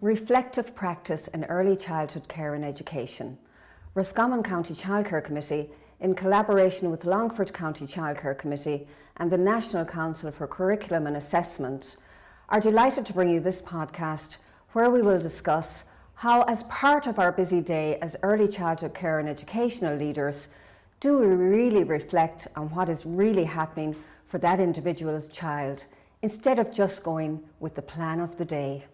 Reflective Practice in Early Childhood Care and Education. Roscommon County Childcare Committee, in collaboration with Longford County Childcare Committee and the National Council for Curriculum and Assessment, are delighted to bring you this podcast where we will discuss how, as part of our busy day as early childhood care and educational leaders, do we really reflect on what is really happening for that individual's child, instead of just going with the plan of the day.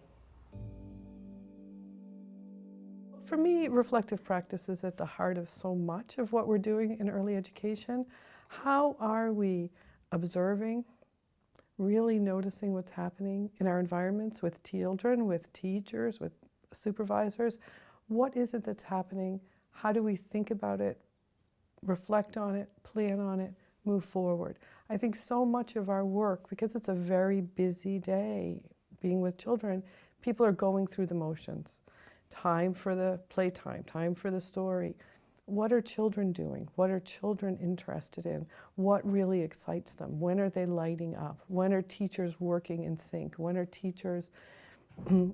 For me, reflective practice is at the heart of so much of what we're doing in early education. How are we observing, really noticing what's happening in our environments with children, with teachers, with supervisors? What is it that's happening? How do we think about it, reflect on it, plan on it, move forward? I think so much of our work, because it's a very busy day being with children, people are going through the motions. Time for the playtime, time for the story. What are children doing? What are children interested in? What really excites them? When are they lighting up? When are teachers working in sync? When are teachers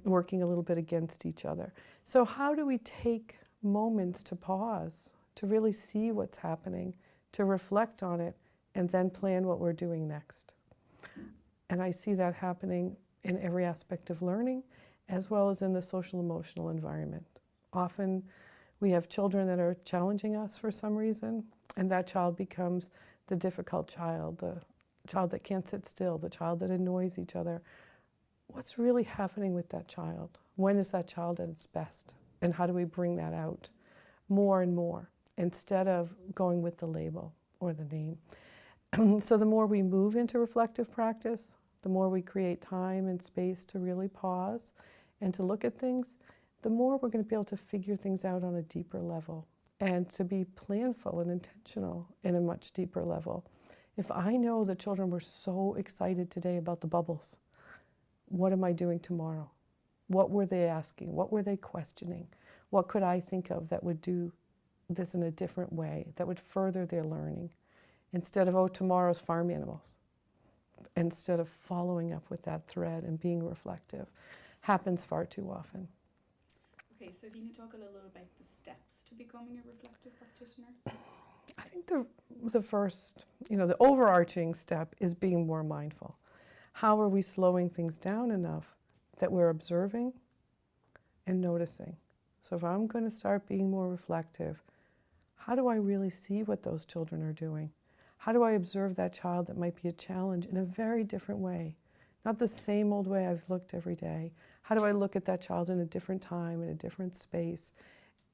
working a little bit against each other? So how do we take moments to pause, to really see what's happening, to reflect on it, and then plan what we're doing next? And I see that happening in every aspect of learning, as well as in the social emotional environment. Often we have children that are challenging us for some reason, and that child becomes the difficult child, the child that can't sit still, the child that annoys each other. What's really happening with that child? When is that child at its best? And how do we bring that out more and more, instead of going with the label or the name? So the more we move into reflective practice, the more we create time and space to really pause and to look at things, the more we're going to be able to figure things out on a deeper level and to be planful and intentional in a much deeper level. If I know the children were so excited today about the bubbles, what am I doing tomorrow? What were they asking? What were they questioning? What could I think of that would do this in a different way, that would further their learning? Instead of, oh, tomorrow's farm animals. Instead of following up with that thread and being reflective. Happens far too often. Okay, so if you can talk a little about the steps to becoming a reflective practitioner? I think the first, the overarching step is being more mindful. How are we slowing things down enough that we're observing and noticing? So if I'm going to start being more reflective, how do I really see what those children are doing? How do I observe that child that might be a challenge in a very different way? Not the same old way I've looked every day. How do I look at that child in a different time, in a different space,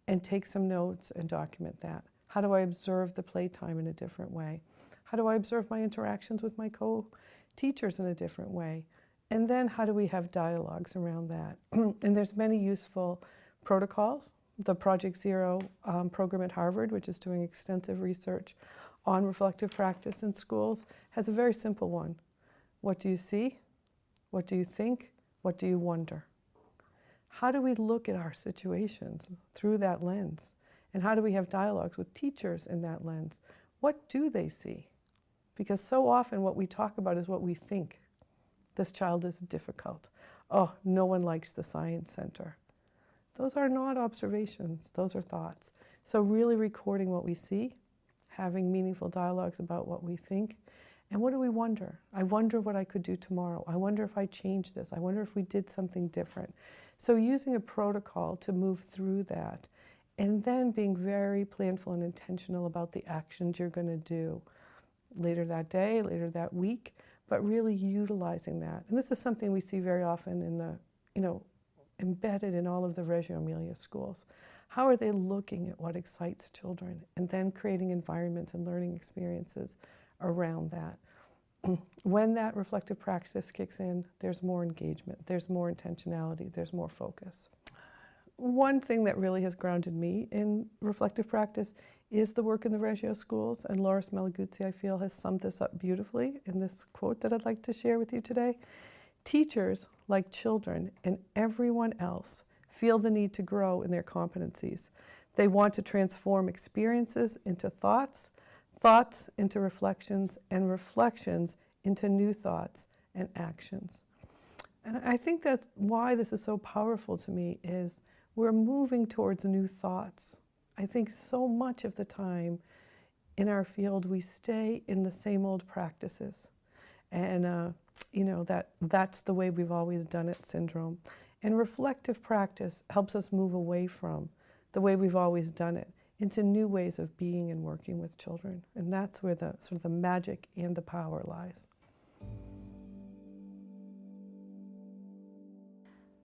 and take some notes and document that? How do I observe the playtime in a different way? How do I observe my interactions with my co-teachers in a different way? And then how do we have dialogues around that? And there's many useful protocols. The Project Zero program at Harvard, which is doing extensive research on reflective practice in schools, has a very simple one. What do you see? What do you think? What do you wonder? How do we look at our situations through that lens? And how do we have dialogues with teachers in that lens? What do they see? Because so often what we talk about is what we think. This child is difficult. Oh, no one likes the science center. Those are not observations, those are thoughts. So really recording what we see, having meaningful dialogues about what we think, and what do we wonder? I wonder what I could do tomorrow. I wonder if I change this. I wonder if we did something different. So using a protocol to move through that, and then being very planful and intentional about the actions you're going to do later that day, later that week, but really utilizing that. And this is something we see very often in the, embedded in all of the Reggio Emilia schools. How are they looking at what excites children, and then creating environments and learning experiences around that? When that reflective practice kicks in, there's more engagement, there's more intentionality, there's more focus. One thing that really has grounded me in reflective practice is the work in the Reggio schools, and Loris Malaguzzi, I feel, has summed this up beautifully in this quote that I'd like to share with you today. Teachers, like children and everyone else, feel the need to grow in their competencies. They want to transform experiences into thoughts, thoughts into reflections, and reflections into new thoughts and actions. And I think that's why this is so powerful to me, is we're moving towards new thoughts. I think so much of the time in our field we stay in the same old practices. And that's the way we've always done it syndrome. And reflective practice helps us move away from the way we've always done it into new ways of being and working with children. And that's where the sort of the magic and the power lies.